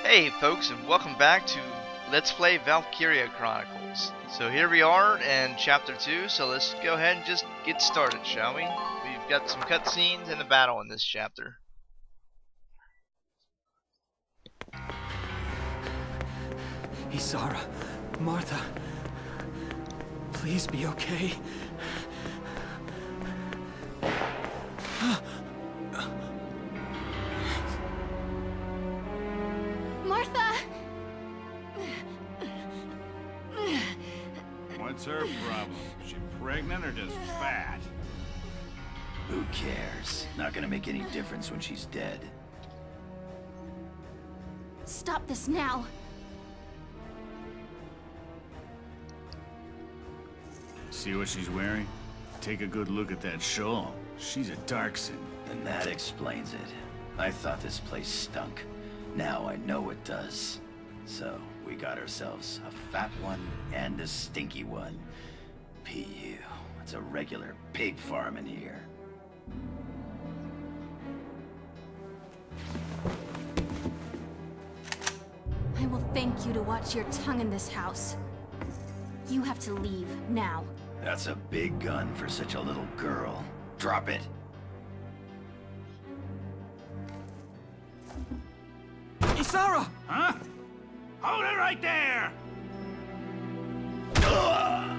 Hey folks, and welcome back to Let's Play Valkyria Chronicles. So here we are in Chapter 2, so let's go ahead and just get started, shall we? We've got some cutscenes and a battle in this chapter. Isara, Martha, please be okay. Martha! What's her problem? She pregnant or just fat? Who cares? Not gonna make any difference when she's dead. Stop this now! See what she's wearing? Take a good look at that shawl. She's a Darkson. And that explains it. I thought this place stunk. Now I know it does. So, we got ourselves a fat one and a stinky one. PU. It's a regular pig farm in here. I will thank you to watch your tongue in this house. You have to leave, now. That's a big gun for such a little girl. Drop it. Isara! Huh? Hold it right there! Ugh!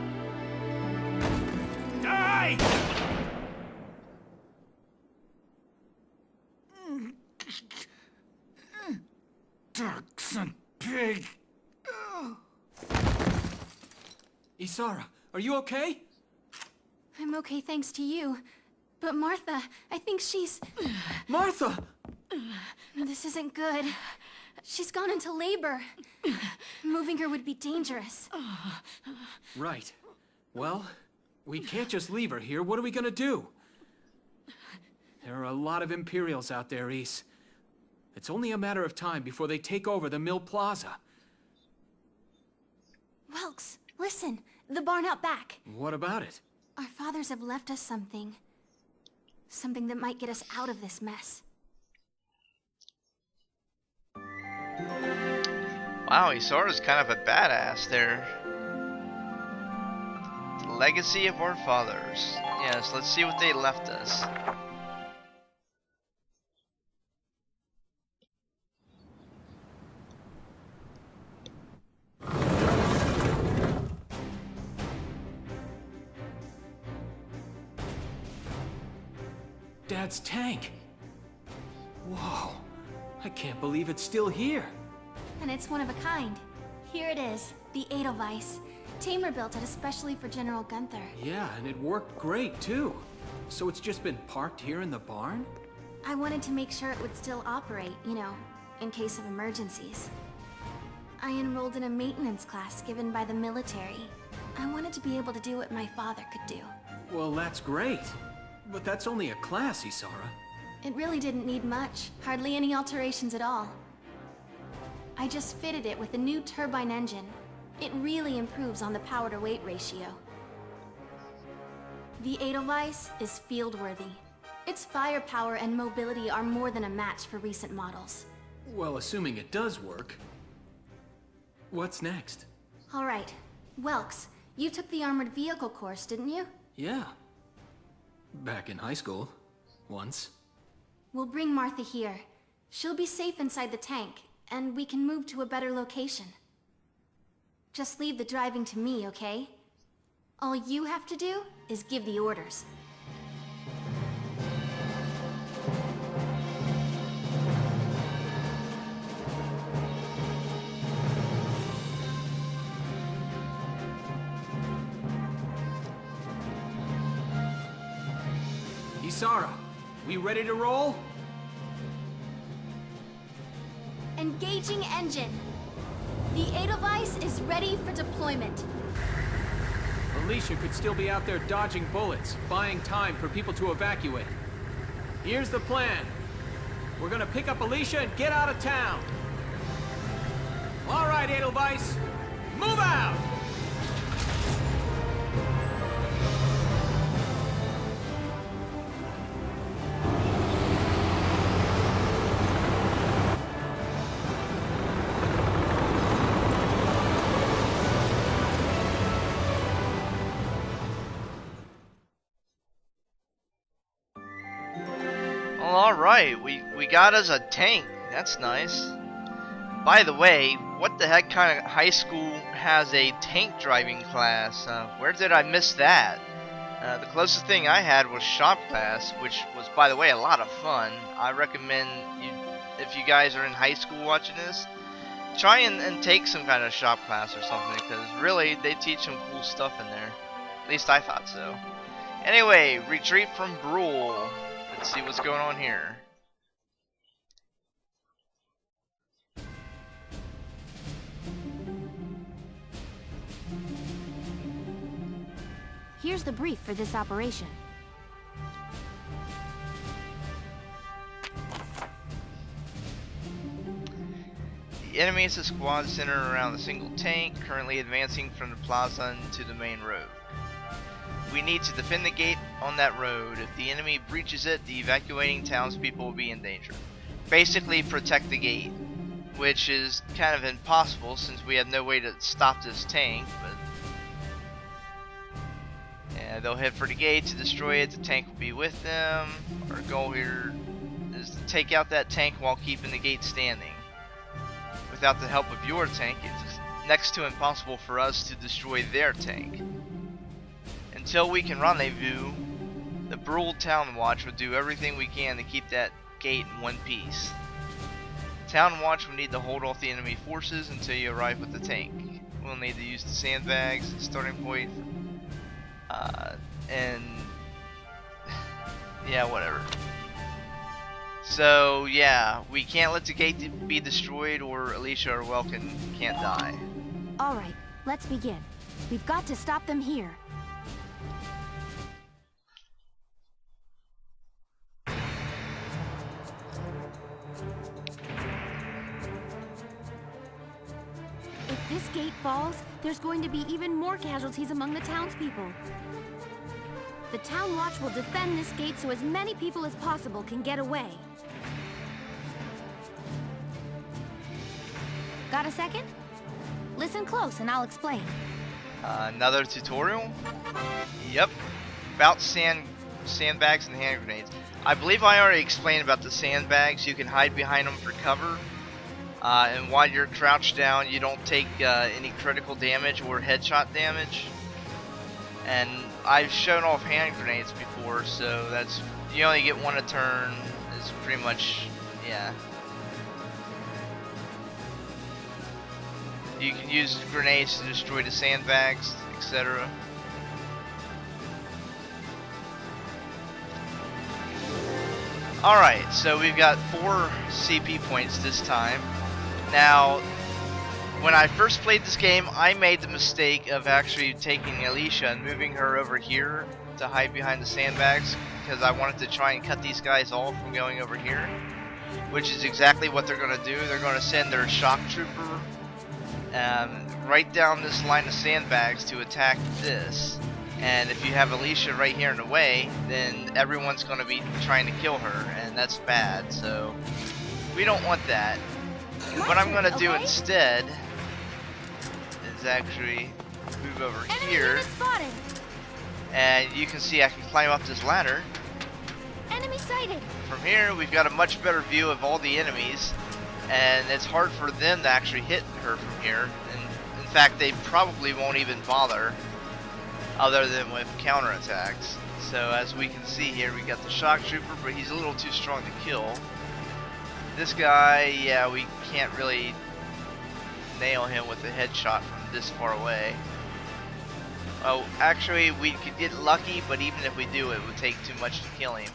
Die! Darkson pig! Isara, are you okay? I'm okay thanks to you. But Martha, I think she's... Martha! This isn't good. She's gone into labor. Moving her would be dangerous. Right. Well, we can't just leave her here. What are we gonna do? There are a lot of Imperials out there, Ys. It's only a matter of time before they take over the Mill Plaza. Welks, listen. The barn out back. What about it? Our fathers have left us something. Something that might get us out of this mess. Wow, Isara's kind of a badass there. The legacy of our fathers. Yes, let's see what they left us. Dad's tank. Whoa. I can't believe it's still here. And it's one of a kind. Here it is, the Edelweiss. Tamer built it especially for General Gunther. Yeah, and it worked great, too. So it's just been parked here in the barn? I wanted to make sure it would still operate, you know, in case of emergencies. I enrolled in a maintenance class given by the military. I wanted to be able to do what my father could do. Well, that's great. But that's only a class, Isara. It really didn't need much, hardly any alterations at all. I just fitted it with a new turbine engine. It really improves on the power-to-weight ratio. The Edelweiss is field-worthy. Its firepower and mobility are more than a match for recent models. Well, assuming it does work. What's next? All right. Welks, you took the armored vehicle course, didn't you? Yeah. Back in high school. Once. We'll bring Martha here. She'll be safe inside the tank, and we can move to a better location. Just leave the driving to me, okay? All you have to do is give the orders. Isara, we ready to roll? Engaging engine. The Edelweiss is ready for deployment. Alicia could still be out there dodging bullets, buying time for people to evacuate. Here's the plan. We're gonna pick up Alicia and get out of town. All right, Edelweiss, move out! Alright, we got us a tank. That's nice. By the way, what the heck kind of high school has a tank driving class? Where did I miss that? The closest thing I had was shop class, which was, by the way, a lot of fun. I recommend you, if you guys are in high school watching this, try and take some kind of shop class or something, because really, they teach some cool stuff in there. At least I thought so. Anyway, retreat from Brule. Let's see what's going on here. Here's the brief for this operation. The enemy is a squad centered around a single tank, currently advancing from the plaza to the main road. We need to defend the gate on that road. If the enemy breaches it, the evacuating townspeople will be in danger. Basically, protect the gate, which is kind of impossible since we have no way to stop this tank, but yeah, they'll head for the gate to destroy it. The tank will be with them. Our goal here is to take out that tank while keeping the gate standing. Without the help of your tank, it's next to impossible for us to destroy their tank. Until we can rendezvous, the Brule Town Watch will do everything we can to keep that gate in one piece. Town Watch will need to hold off the enemy forces until you arrive with the tank. We'll need to use the sandbags as starting point. And yeah, whatever. So yeah, we can't let the gate be destroyed, or Alicia or Welkin can't die. Alright, let's begin. We've got to stop them here. If this gate falls, there's going to be even more casualties among the townspeople. The Town Watch will defend this gate so as many people as possible can get away. Got a second? Listen close and I'll explain. Another tutorial? Yep. About sandbags and hand grenades. I believe I already explained about the sandbags. You can hide behind them for cover. And while you're crouched down, you don't take any critical damage or headshot damage. And I've shown off hand grenades before, so that's, you only get one a turn. It's pretty much, yeah. You can use grenades to destroy the sandbags, etc. Alright, so we've got 4 CP points this time. Now, when I first played this game, I made the mistake of actually taking Alicia and moving her over here to hide behind the sandbags, because I wanted to try and cut these guys off from going over here, which is exactly what they're going to do. They're going to send their shock trooper right down this line of sandbags to attack this. And if you have Alicia right here in the way, then everyone's going to be trying to kill her, and that's bad, so we don't want that. What I'm going to do instead is actually move over here, and you can see I can climb up this ladder. Enemy sighted. From here we've got a much better view of all the enemies, and it's hard for them to actually hit her from here, and in fact they probably won't even bother other than with counterattacks. So as we can see here, we got the shock trooper, but he's a little too strong to kill. This guy, yeah, we can't really nail him with a headshot from this far away. Oh, actually, we could get lucky, but even if we do, it would take too much to kill him.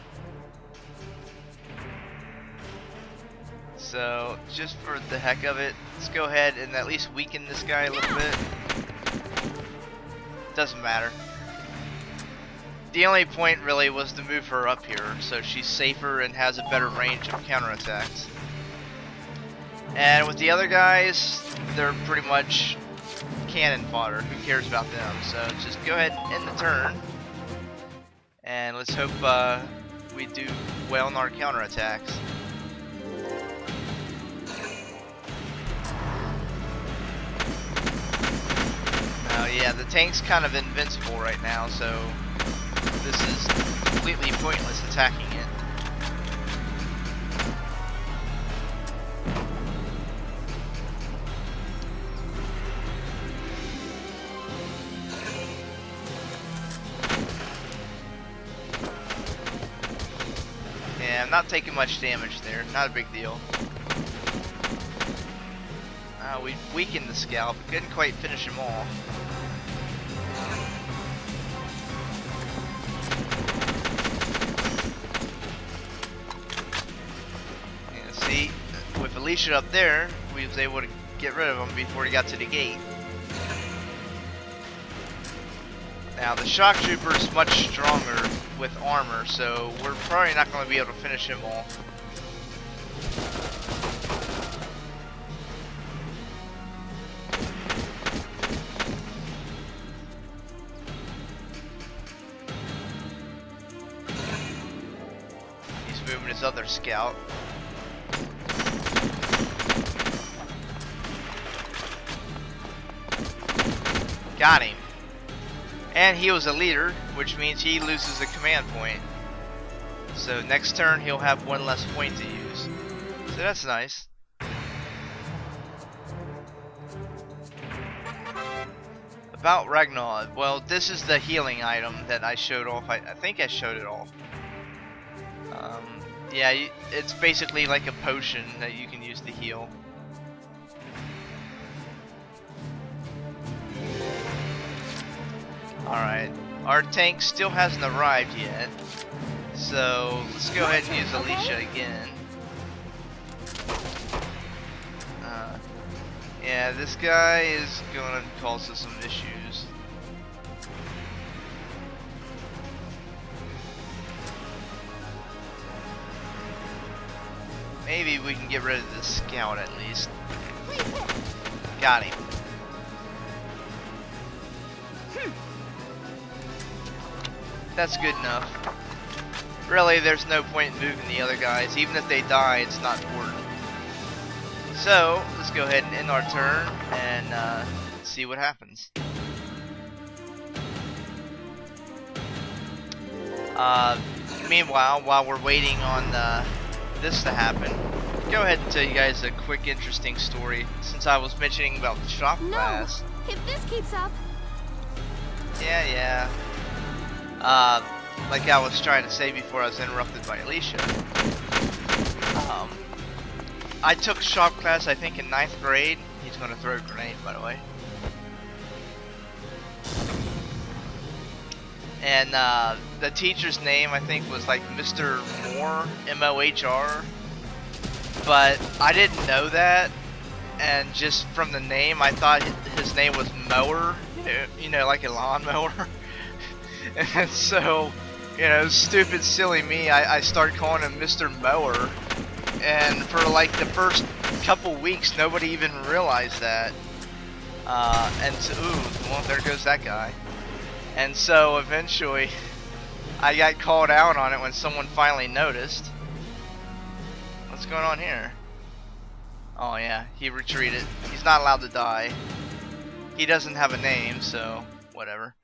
So, just for the heck of it, let's go ahead and at least weaken this guy a little bit. Doesn't matter. The only point really was to move her up here so she's safer and has a better range of counterattacks. And with the other guys, they're pretty much cannon fodder. Who cares about them? So just go ahead and end the turn. And let's hope we do well in our counterattacks. Yeah, the tank's kind of invincible right now, so this is completely pointless attacking it. not taking much damage there. Not a big deal. We weakened the scout, but couldn't quite finish him off. And see, with Alicia up there, we was able to get rid of him before he got to the gate. Now the shock trooper is much stronger with armor, so we're probably not going to be able to finish him off. He's moving his other scout. Got him. And he was a leader, which means he loses a command point. So next turn he'll have one less point to use. So that's nice. About Ragnar, well, this is the healing item that I showed off. I think I showed it off. Yeah, it's basically like a potion that you can use to heal. Alright, our tank still hasn't arrived yet, so let's go ahead and use Alicia again. Yeah, this guy is going to cause us some issues. Maybe we can get rid of this scout at least. Got him. That's good enough. Really, there's no point in moving the other guys. Even if they die, it's not important. So, let's go ahead and end our turn and see what happens. Meanwhile, while we're waiting on this to happen, go ahead and tell you guys a quick interesting story, since I was mentioning about the shop class. No! If this keeps up... Yeah. Like I was trying to say before I was interrupted by Alicia. I took shop class, I think, in 9th grade. He's gonna throw a grenade, by the way. And the teacher's name, I think, was like Mr. Moore, M-O-H-R. But I didn't know that, and just from the name, I thought his name was Mower. You know, like a lawnmower. And so, you know, stupid, silly me, I started calling him Mr. Mower. And for like the first couple weeks, nobody even realized that. And so, ooh, well, there goes that guy. And so eventually, I got called out on it when someone finally noticed. What's going on here? Oh yeah, he retreated. He's not allowed to die. He doesn't have a name, so whatever.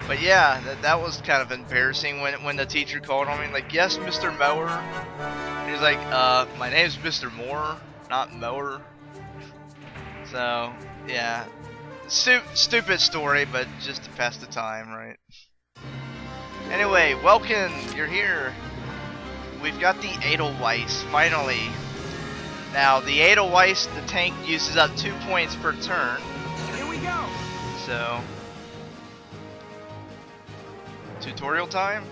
But yeah, that was kind of embarrassing when the teacher called on me, like, yes, Mr. Mower. And he's like, my name's Mr. Moore, not Mower. So, yeah. Stupid story, but just to pass the time, right? Anyway, Welkin, you're here. We've got the Edelweiss, finally. Now, the Edelweiss, the tank uses up 2 points per turn. Here we go! So... tutorial time?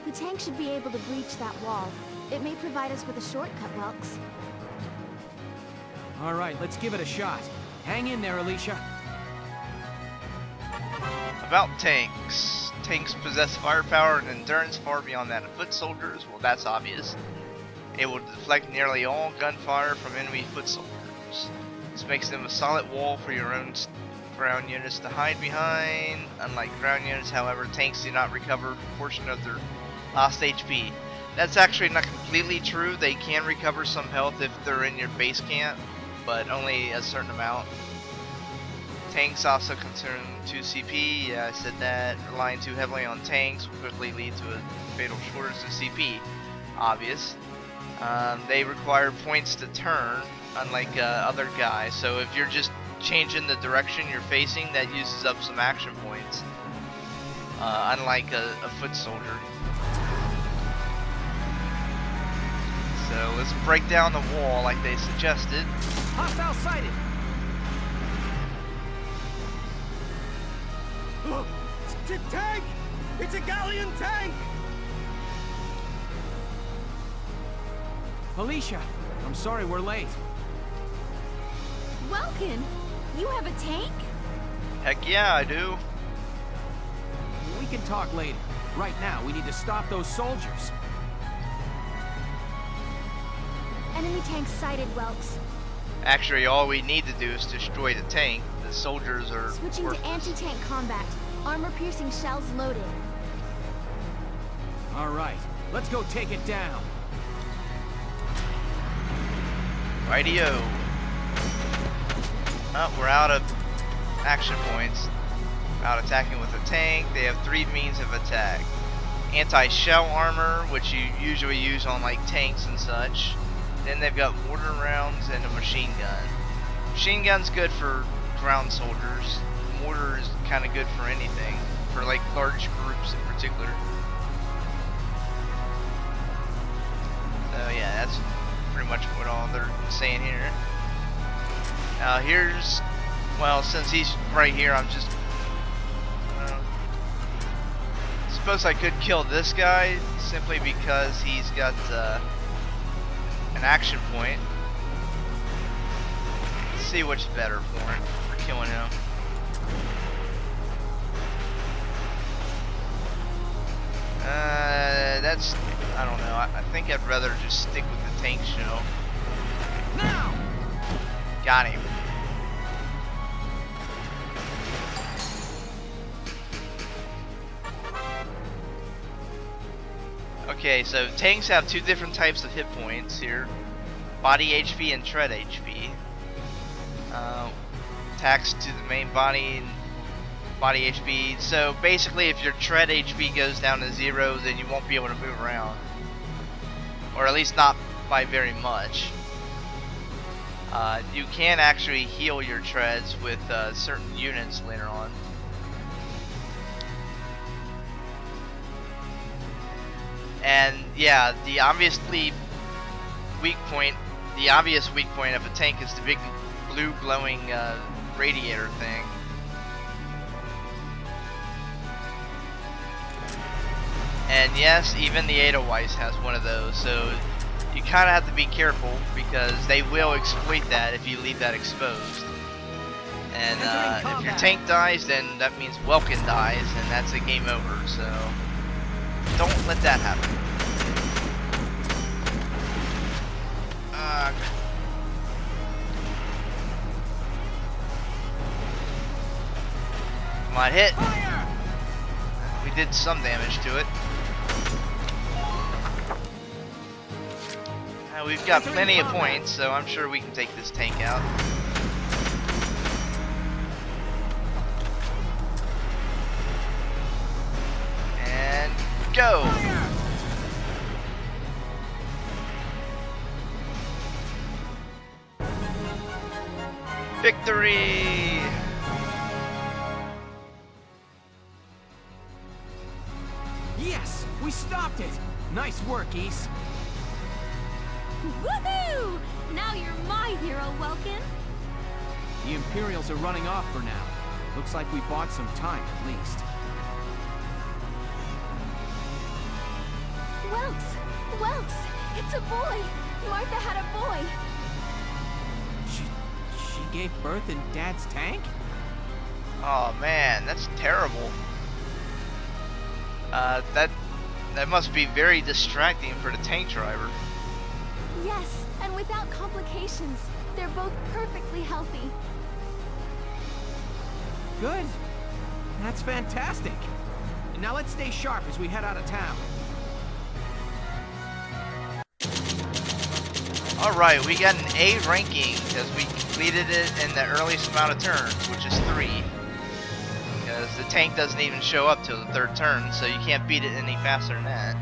The tank should be able to breach that wall. It may provide us with a shortcut, Welks. Alright, let's give it a shot. Hang in there, Alicia. About tanks. Tanks possess firepower and endurance far beyond that of foot soldiers. Well, that's obvious. Able to deflect nearly all gunfire from enemy foot soldiers. This makes them a solid wall for your own ground units to hide behind. Unlike ground units, however, tanks do not recover a portion of their lost HP. That's actually not completely true. They can recover some health if they're in your base camp, but only a certain amount. Tanks also consume 2 CP. Yeah, I said that. Relying too heavily on tanks will quickly lead to a fatal shortage of CP. Obvious. They require points to turn, unlike other guys. So if you're just changing the direction you're facing, that uses up some action points. Unlike a foot soldier. So let's break down the wall like they suggested. Hostile sighted! Tank! It's a galleon tank! Alicia, I'm sorry we're late. Welkin, you have a tank? Heck yeah, I do. We can talk later. Right now, we need to stop those soldiers. Enemy tank sighted, Welks. Actually, all we need to do is destroy the tank. The soldiers are Switching worthless. to anti-tank combat. Armor-piercing shells loaded. All right, let's go take it down. Rightio. Oh, we're out of action points. Out attacking with a tank. They have 3 means of attack. Anti-shell armor, which you usually use on like tanks and such. Then they've got mortar rounds and a machine gun. Machine gun's good for ground soldiers. Mortar is kind of good for anything, for like large groups in particular. So yeah, that's pretty much what all they're saying here. Now here's, well, since he's right here, I'm just suppose I could kill this guy simply because he's got an action point. Let's see which is better for killing him. That's, I don't know. I think I'd rather just stick with the tank show. Now! Got him. Okay, so tanks have 2 different types of hit points here. Body HP and tread HP. Attacks to the main body and body HP. So basically if your tread HP goes down to 0, then you won't be able to move around. Or at least not by very much. You can actually heal your treads with certain units later on. And yeah, the obvious weak point of a tank is the big blue glowing radiator thing. And yes, even the Edelweiss has one of those, so you kind of have to be careful because they will exploit that if you leave that exposed. And if your tank dies, then that means Welkin dies, and that's a game over, so don't let that happen. Come on, hit! We did some damage to it. We've got plenty of points, so I'm sure we can take this tank out. And go! Victory! Yes, we stopped it. Nice work, East. Woohoo! Now you're my hero, Welkin. The Imperials are running off for now. Looks like we bought some time at least. Welks, it's a boy. Martha had a boy. She gave birth in Dad's tank? Oh man, that's terrible. That must be very distracting for the tank driver. Yes, and without complications. They're both perfectly healthy. Good. That's fantastic. And now let's stay sharp as we head out of town. Alright, we got an A ranking because we completed it in the earliest amount of turns, which is 3. Because the tank doesn't even show up till the 3rd turn, so you can't beat it any faster than that.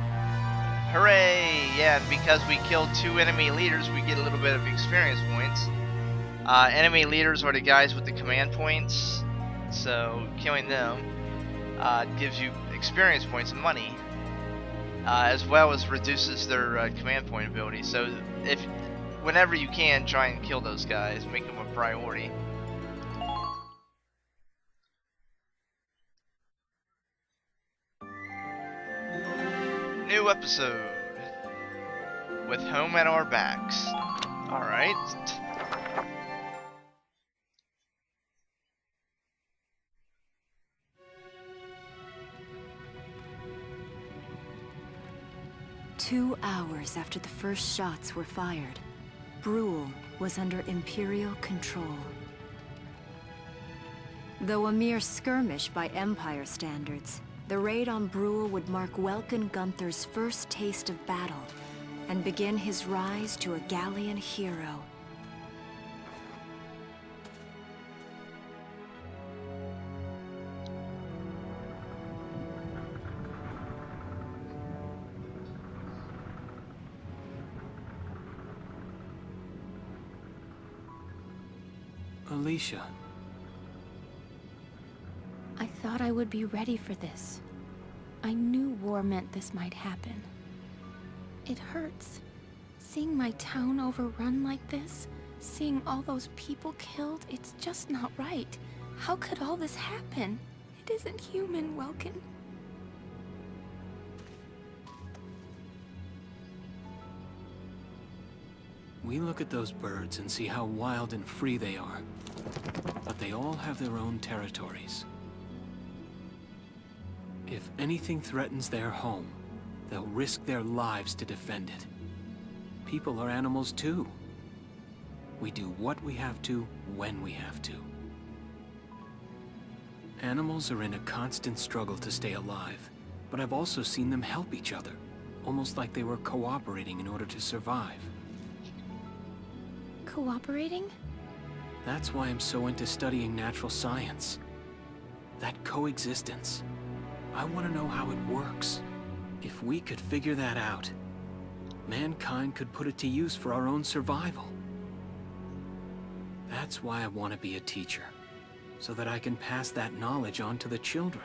Hooray! Yeah, and because we killed 2 enemy leaders, we get a little bit of experience points. Enemy leaders are the guys with the command points, so killing them gives you experience points and money. as well as reduces their command point ability. So whenever you can, try and kill those guys, make them a priority. New episode with home at our backs. Alright. Two hours after the first shots were fired, Brule was under Imperial control. Though a mere skirmish by Empire standards, the raid on Brule would mark Welkin Gunther's first taste of battle and begin his rise to a Gallian hero. Alicia. I thought I would be ready for this. I knew war meant this might happen. It hurts. Seeing my town overrun like this, seeing all those people killed, it's just not right. How could all this happen? It isn't human, Welkin. We look at those birds and see how wild and free they are. But they all have their own territories. If anything threatens their home, they'll risk their lives to defend it. People are animals too. We do what we have to, when we have to. Animals are in a constant struggle to stay alive, but I've also seen them help each other, almost like they were cooperating in order to survive. Cooperating? That's why I'm so into studying natural science. That coexistence. I want to know how it works. If we could figure that out, mankind could put it to use for our own survival. That's why I want to be a teacher, so that I can pass that knowledge on to the children.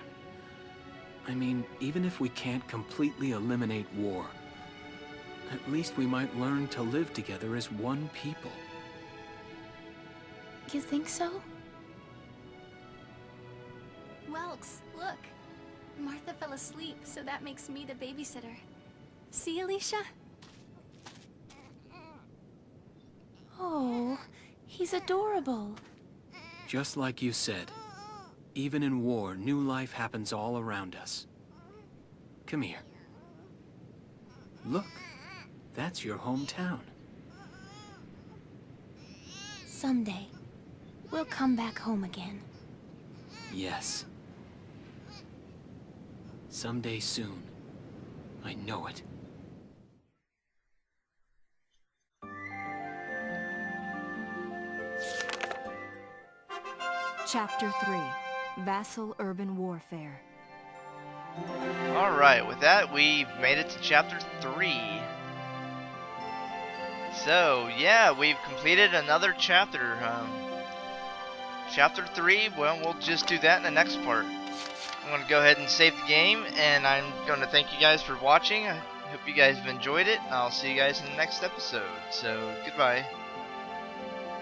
I mean, even if we can't completely eliminate war, at least we might learn to live together as one people. You think so? Welks, look. Martha fell asleep, so that makes me the babysitter. See, Alicia? Oh, he's adorable. Just like you said, even in war, new life happens all around us. Come here. Look, that's your hometown. Someday, we'll come back home again. Yes. Someday soon. I know it. Chapter 3, Vassal Urban Warfare. Alright, with that, we've made it to Chapter 3. So, yeah, we've completed another chapter. Chapter 3, well, we'll just do that in the next part. I'm going to go ahead and save the game, and I'm going to thank you guys for watching. I hope you guys have enjoyed it, and I'll see you guys in the next episode. So, goodbye.